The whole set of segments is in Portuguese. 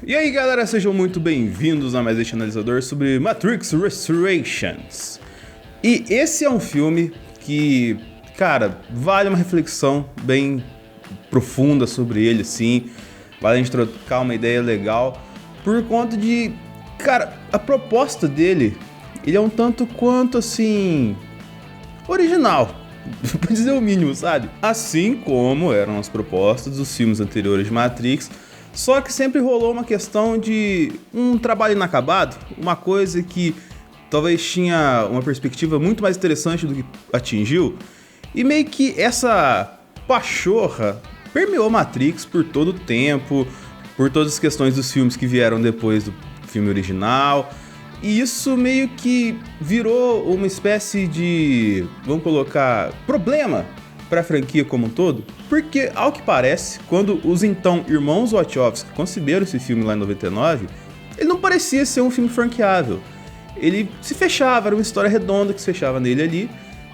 E aí galera, sejam muito bem-vindos a mais este analisador sobre Matrix Resurrections. E esse é um filme que, cara, vale uma reflexão bem profunda sobre ele, assim. Vale a gente trocar uma ideia legal, por conta de, cara, a proposta dele, ele é um tanto quanto, assim, original, pra dizer o mínimo, sabe? Assim como eram as propostas dos filmes anteriores de Matrix, só que sempre rolou uma questão de um trabalho inacabado, uma coisa que talvez tinha uma perspectiva muito mais interessante do que atingiu, e meio que essa pachorra permeou Matrix por todo o tempo, por todas as questões dos filmes que vieram depois do filme original, e isso meio que virou uma espécie de, vamos colocar, problema para a franquia como um todo, porque, ao que parece, quando os então irmãos Wachowski conceberam esse filme lá em 99, ele não parecia ser um filme franqueável. Ele se fechava, era uma história redonda que se fechava nele ali,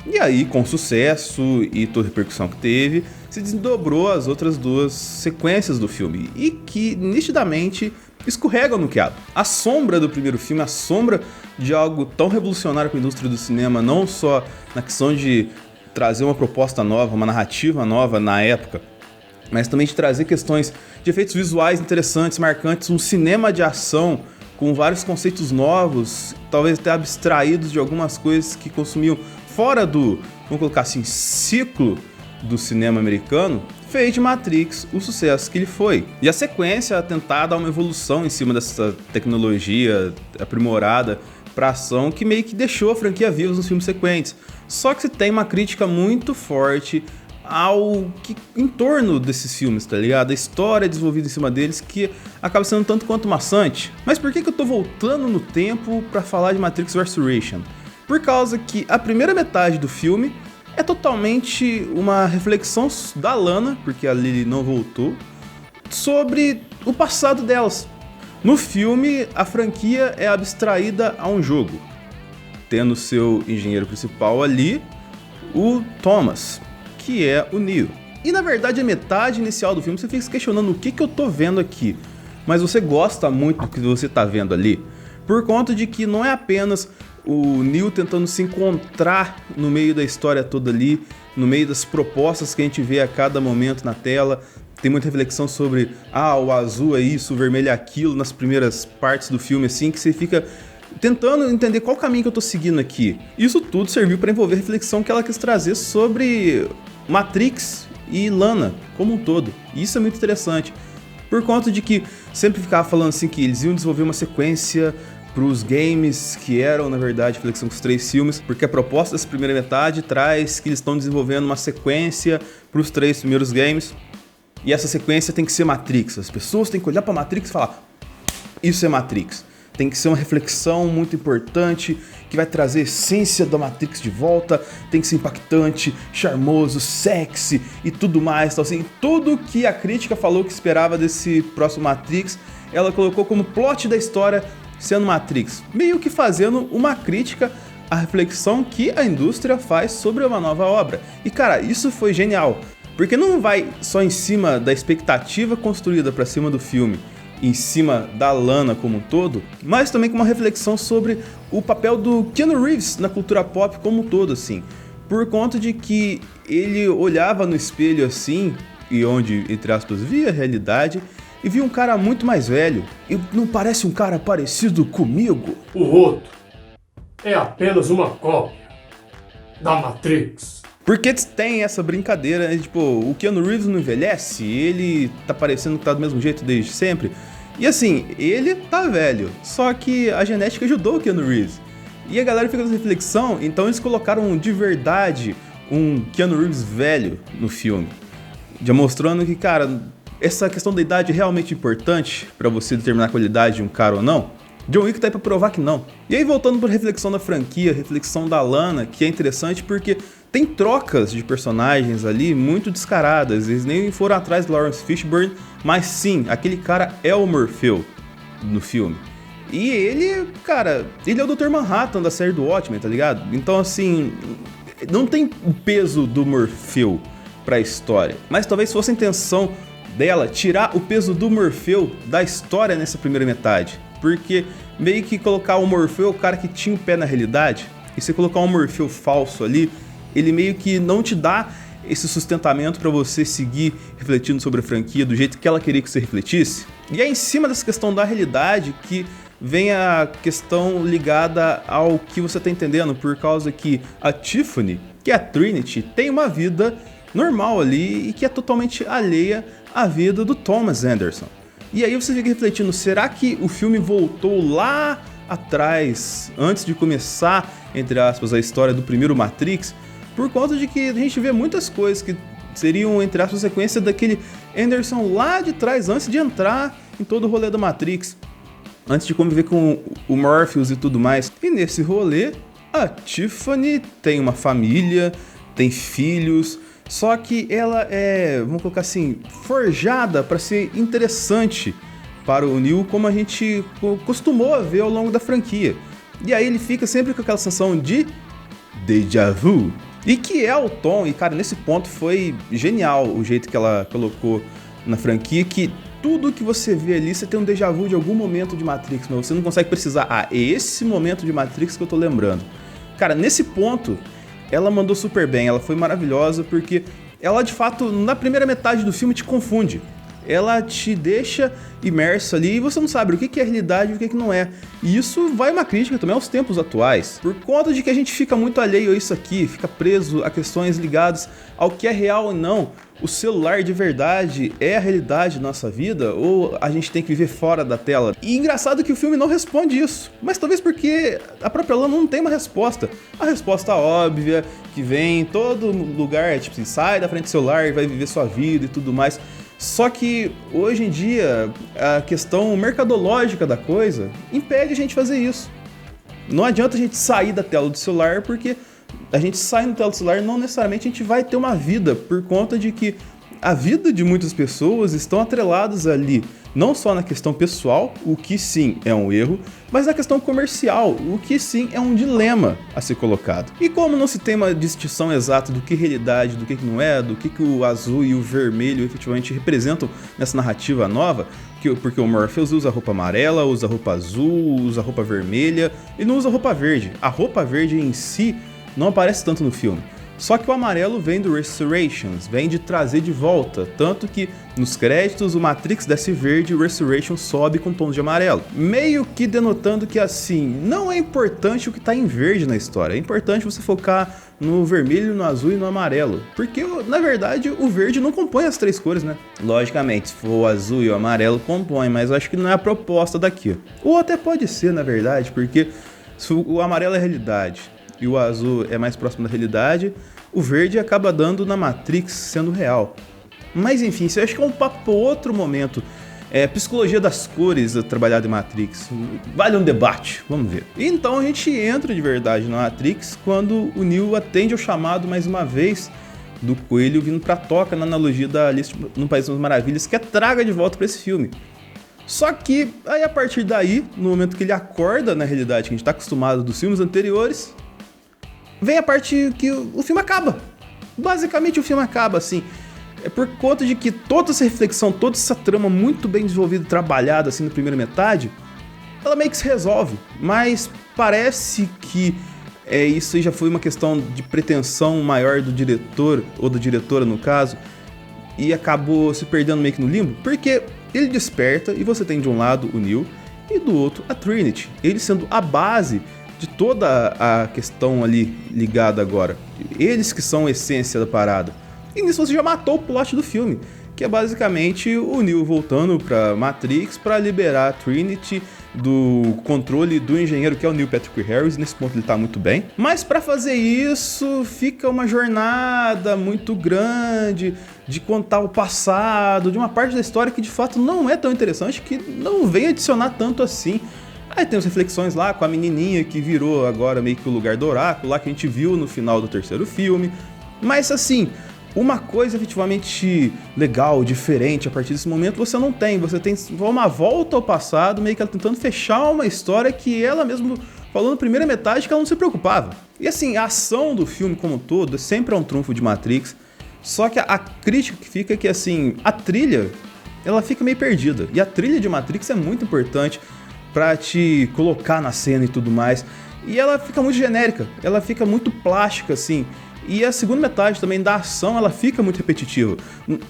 e aí, com sucesso e toda a repercussão que teve, se desdobrou as outras duas sequências do filme, e que, nitidamente, escorregam no quiabo. A sombra do primeiro filme, a sombra de algo tão revolucionário para a indústria do cinema, não só na questão de trazer uma proposta nova, uma narrativa nova na época, mas também de trazer questões de efeitos visuais interessantes, marcantes, um cinema de ação com vários conceitos novos, talvez até abstraídos de algumas coisas que consumiam fora do, vamos colocar assim, ciclo do cinema americano, fez de Matrix o sucesso que ele foi. E a sequência tentar dar uma evolução em cima dessa tecnologia aprimorada para ação que meio que deixou a franquia viva nos filmes sequentes. Só que você tem uma crítica muito forte ao que em torno desses filmes, tá ligado? A história desenvolvida em cima deles que acaba sendo tanto quanto maçante. Mas por que eu tô voltando no tempo para falar de Matrix Resurrection? Por causa que a primeira metade do filme é totalmente uma reflexão da Lana, porque a Lily não voltou, sobre o passado delas. No filme, a franquia é abstraída a um jogo, tendo seu engenheiro principal ali, o Thomas, que é o Neo. E na verdade a metade inicial do filme você fica se questionando o que eu tô vendo aqui, mas você gosta muito do que você tá vendo ali, por conta de que não é apenas o Neo tentando se encontrar no meio da história toda ali, no meio das propostas que a gente vê a cada momento na tela. Tem muita reflexão sobre, o azul é isso, o vermelho é aquilo, nas primeiras partes do filme, assim, que você fica tentando entender qual caminho que eu tô seguindo aqui. Isso tudo serviu para envolver a reflexão que ela quis trazer sobre Matrix e Lana como um todo. E isso é muito interessante, por conta de que sempre ficava falando assim que eles iam desenvolver uma sequência para os games, que eram, na verdade, reflexão com os 3 filmes, porque a proposta dessa primeira metade traz que eles estão desenvolvendo uma sequência para os 3 primeiros games, e essa sequência tem que ser Matrix. As pessoas têm que olhar para Matrix e falar, isso é Matrix. Tem que ser uma reflexão muito importante, que vai trazer a essência da Matrix de volta, tem que ser impactante, charmoso, sexy e tudo mais, tal, assim, tudo que a crítica falou que esperava desse próximo Matrix, ela colocou como plot da história sendo Matrix, meio que fazendo uma crítica à reflexão que a indústria faz sobre uma nova obra. E cara, isso foi genial, porque não vai só em cima da expectativa construída para cima do filme, em cima da Lana como um todo, mas também com uma reflexão sobre o papel do Keanu Reeves na cultura pop como um todo, assim, por conta de que ele olhava no espelho assim, e onde, entre aspas, via a realidade, e vi um cara muito mais velho. E não parece um cara parecido comigo? O outro é apenas uma cópia da Matrix. Porque tem essa brincadeira, né? Tipo, o Keanu Reeves não envelhece, ele tá parecendo que tá do mesmo jeito desde sempre. E assim, ele tá velho, só que a genética ajudou o Keanu Reeves. E a galera fica nessa reflexão, então eles colocaram de verdade um Keanu Reeves velho no filme. Já mostrando que, cara, essa questão da idade é realmente importante pra você determinar a qualidade de um cara ou não? John Wick tá aí pra provar que não. E aí, voltando pra reflexão da franquia, reflexão da Lana, que é interessante porque tem trocas de personagens ali muito descaradas. Eles nem foram atrás do Lawrence Fishburne, mas sim, aquele cara é o Morpheus no filme. E ele, cara, ele é o Dr. Manhattan da série do Watchmen, tá ligado? Então, assim, não tem o peso do Morpheus pra história. Mas talvez fosse a intenção dela tirar o peso do Morfeu da história nessa primeira metade. Porque meio que colocar o Morfeu, o cara que tinha o pé na realidade, e você colocar um Morfeu falso ali, ele meio que não te dá esse sustentamento para você seguir refletindo sobre a franquia do jeito que ela queria que você refletisse. E é em cima dessa questão da realidade que vem a questão ligada ao que você tá entendendo, por causa que a Tiffany, que é a Trinity, tem uma vida normal ali e que é totalmente alheia à vida do Thomas Anderson. E aí você fica refletindo, será que o filme voltou lá atrás, antes de começar, entre aspas, a história do primeiro Matrix, por conta de que a gente vê muitas coisas que seriam, entre aspas, sequência daquele Anderson lá de trás, antes de entrar em todo o rolê da Matrix, antes de conviver com o Morpheus e tudo mais. E nesse rolê, a Tiffany tem uma família, tem filhos, só que ela é, vamos colocar assim, forjada para ser interessante para o Neo, como a gente costumou ver ao longo da franquia. E aí ele fica sempre com aquela sensação de déjà vu. E que é o tom, e cara, nesse ponto foi genial o jeito que ela colocou na franquia, que tudo que você vê ali, você tem um déjà vu de algum momento de Matrix, mas você não consegue precisar, é esse momento de Matrix que eu tô lembrando. Cara, nesse ponto, ela mandou super bem, ela foi maravilhosa, porque ela de fato, na primeira metade do filme, te confunde. Ela te deixa imerso ali e você não sabe o que é realidade e o que não é. E isso vai uma crítica também aos tempos atuais. Por conta de que a gente fica muito alheio a isso aqui, fica preso a questões ligadas ao que é real ou não. O celular de verdade é a realidade da nossa vida ou a gente tem que viver fora da tela? E engraçado que o filme não responde isso. Mas talvez porque a própria Lana não tem uma resposta. A resposta óbvia que vem em todo lugar é tipo assim, sai da frente do celular e vai viver sua vida e tudo mais. Só que hoje em dia a questão mercadológica da coisa impede a gente fazer isso. Não adianta a gente sair da tela do celular, porque a gente sai da tela do celular não necessariamente a gente vai ter uma vida, por conta de que a vida de muitas pessoas estão atreladas ali, não só na questão pessoal, o que sim é um erro, mas na questão comercial, o que sim é um dilema a ser colocado. E como não se tem uma distinção exata do que é realidade, do que não é, do que o azul e o vermelho efetivamente representam nessa narrativa nova, porque o Morpheus usa roupa amarela, usa roupa azul, usa roupa vermelha e não usa roupa verde. A roupa verde em si não aparece tanto no filme. Só que o amarelo vem do Restorations, vem de trazer de volta, tanto que nos créditos o Matrix desce verde e o Restoration sobe com tons de amarelo. Meio que denotando que assim, não é importante o que está em verde na história, é importante você focar no vermelho, no azul e no amarelo, porque na verdade o verde não compõe as três cores, né? Logicamente, se for o azul e o amarelo compõe, mas eu acho que não é a proposta daqui. Ou até pode ser, na verdade, porque se o amarelo é a realidade e o azul é mais próximo da realidade, o verde acaba dando na Matrix sendo real. Mas enfim, isso eu acho que é um papo para outro momento. Psicologia das cores trabalhada em Matrix. Vale um debate, vamos ver. Então a gente entra de verdade na Matrix quando o Neo atende ao chamado mais uma vez do Coelho vindo pra toca, na analogia da Alice no País das Maravilhas, que traga de volta para esse filme. Só que aí a partir daí, no momento que ele acorda na realidade que a gente tá acostumado dos filmes anteriores, vem a parte que o filme acaba. Basicamente o filme acaba, assim. É por conta de que toda essa reflexão, toda essa trama muito bem desenvolvida e trabalhada, assim, na primeira metade, ela meio que se resolve. Mas parece que isso aí já foi uma questão de pretensão maior do diretor, ou da diretora no caso, e acabou se perdendo meio que no limbo, porque ele desperta e você tem de um lado o Neo e do outro a Trinity. Ele sendo a base de toda a questão ali ligada agora. Eles que são a essência da parada. E nisso você já matou o plot do filme, que é basicamente o Neo voltando pra Matrix pra liberar a Trinity do controle do engenheiro que é o Neil Patrick Harris. Nesse ponto ele tá muito bem. Mas pra fazer isso fica uma jornada muito grande de contar o passado, de uma parte da história que de fato não é tão interessante, que não vem adicionar tanto assim. Aí tem as reflexões lá com a menininha que virou agora meio que o lugar do oráculo, lá que a gente viu no final do terceiro filme. Mas assim, uma coisa efetivamente legal, diferente a partir desse momento você não tem. Você tem uma volta ao passado, meio que ela tentando fechar uma história que ela mesmo falou na primeira metade que ela não se preocupava. E assim, a ação do filme como um todo sempre é um trunfo de Matrix. Só que a crítica que fica é que, assim, a trilha, ela fica meio perdida. E a trilha de Matrix é muito importante pra te colocar na cena e tudo mais. E ela fica muito genérica, ela fica muito plástica, assim. E a segunda metade também da ação, ela fica muito repetitiva.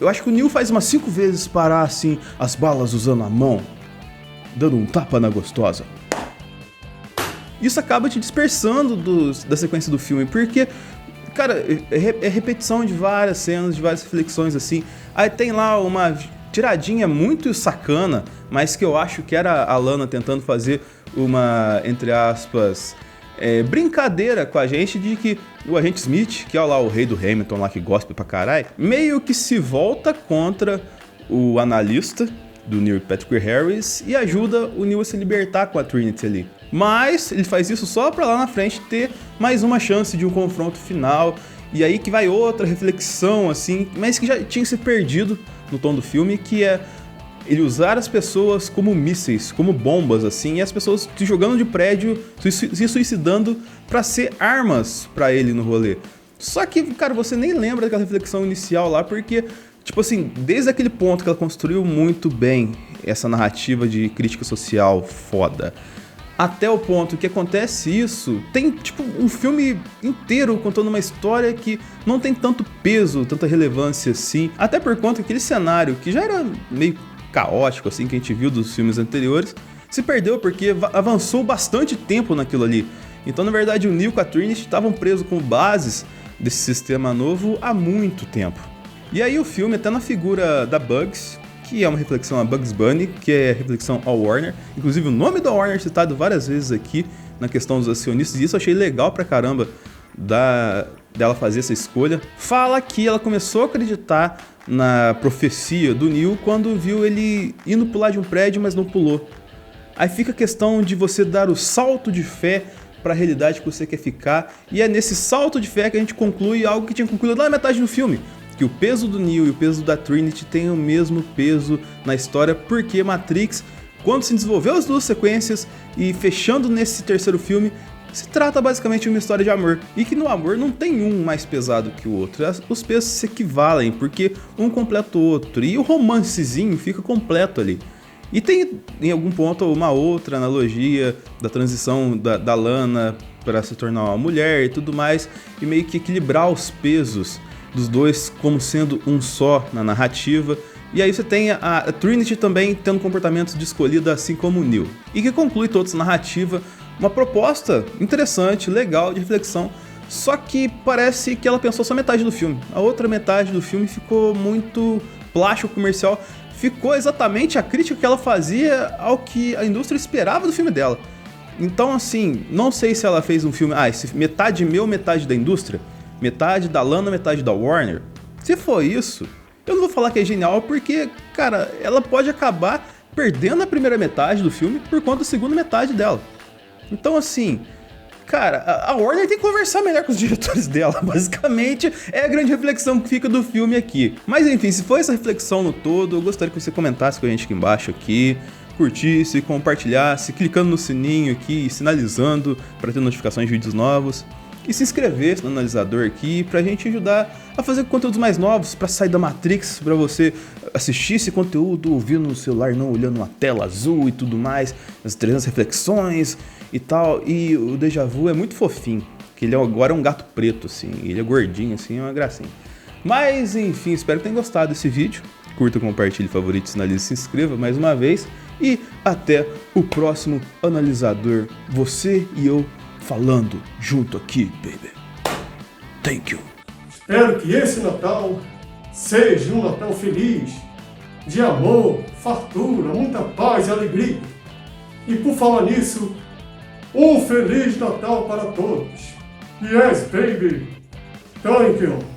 Eu acho que o Neo faz umas 5 vezes parar, assim, as balas usando a mão, dando um tapa na gostosa. Isso acaba te dispersando da sequência do filme, porque, cara, é repetição de várias cenas, de várias reflexões, assim. Aí tem lá uma tiradinha muito sacana, mas que eu acho que era a Lana tentando fazer uma, entre aspas, brincadeira com a gente de que o agente Smith, que é lá o rei do Hamilton lá que gospe pra caralho, meio que se volta contra o analista do Neil Patrick Harris e ajuda o Neo a se libertar com a Trinity ali. Mas ele faz isso só pra lá na frente ter mais uma chance de um confronto final. E aí que vai outra reflexão, assim, mas que já tinha se perdido no tom do filme, que é ele usar as pessoas como mísseis, como bombas, assim, e as pessoas se jogando de prédio, se suicidando pra ser armas pra ele no rolê. Só que, cara, você nem lembra daquela reflexão inicial lá, porque, tipo assim, desde aquele ponto que ela construiu muito bem essa narrativa de crítica social foda, até o ponto que acontece isso, tem tipo um filme inteiro contando uma história que não tem tanto peso, tanta relevância assim, até por conta que aquele cenário que já era meio caótico assim que a gente viu dos filmes anteriores, se perdeu porque avançou bastante tempo naquilo ali. Então, na verdade, o Neo e a Trinity estavam presos com bases desse sistema novo há muito tempo. E aí o filme, até na figura da Bugs, que é uma reflexão a Bugs Bunny, que é reflexão ao Warner. Inclusive o nome da Warner é citado várias vezes aqui na questão dos acionistas, e isso eu achei legal pra caramba dela fazer essa escolha. Fala que ela começou a acreditar na profecia do Neo quando viu ele indo pular de um prédio, mas não pulou. Aí fica a questão de você dar o salto de fé para a realidade que você quer ficar, e é nesse salto de fé que a gente conclui algo que tinha concluído lá na metade do filme, que o peso do Neo e o peso da Trinity tem o mesmo peso na história, porque Matrix, quando se desenvolveu as duas sequências e fechando nesse terceiro filme, se trata basicamente de uma história de amor, e que no amor não tem um mais pesado que o outro, os pesos se equivalem, porque um completa o outro, e o romancezinho fica completo ali. E tem, em algum ponto, uma outra analogia da transição da Lana para se tornar uma mulher e tudo mais, e meio que equilibrar os pesos dos dois como sendo um só na narrativa. E aí você tem a Trinity também tendo comportamentos de escolhida, assim como o Neo. E que conclui toda essa narrativa, uma proposta interessante, legal, de reflexão, só que parece que ela pensou só metade do filme. A outra metade do filme ficou muito plástico, comercial, ficou exatamente a crítica que ela fazia ao que a indústria esperava do filme dela. Então, assim, não sei se ela fez um filme, esse metade meu, metade da indústria, metade da Lana, metade da Warner. Se for isso, eu não vou falar que é genial, porque, cara, ela pode acabar perdendo a primeira metade do filme por conta da segunda metade dela. Então, assim, cara, a Warner tem que conversar melhor com os diretores dela, basicamente é a grande reflexão que fica do filme aqui. Mas enfim, se for essa reflexão no todo, eu gostaria que você comentasse com a gente aqui embaixo, aqui, curtisse, compartilhasse, clicando no sininho aqui, sinalizando para ter notificações de vídeos novos. E se inscrevesse no analisador aqui pra gente ajudar a fazer conteúdos mais novos, pra sair da Matrix, pra você assistir esse conteúdo ouvindo no celular, não olhando uma tela azul e tudo mais, as 300 reflexões e tal. E o Deja Vu é muito fofinho, que ele agora é um gato preto, assim, ele é gordinho, assim, é uma gracinha. Mas enfim, espero que tenham gostado desse vídeo. Curta, compartilhe, favorite, sinalize, se inscreva mais uma vez. E até o próximo analisador, você e eu falando junto aqui, baby. Thank you. Espero que esse Natal seja um Natal feliz, de amor, fartura, muita paz e alegria. E por falar nisso, um Feliz Natal para todos. Yes, baby. Thank you.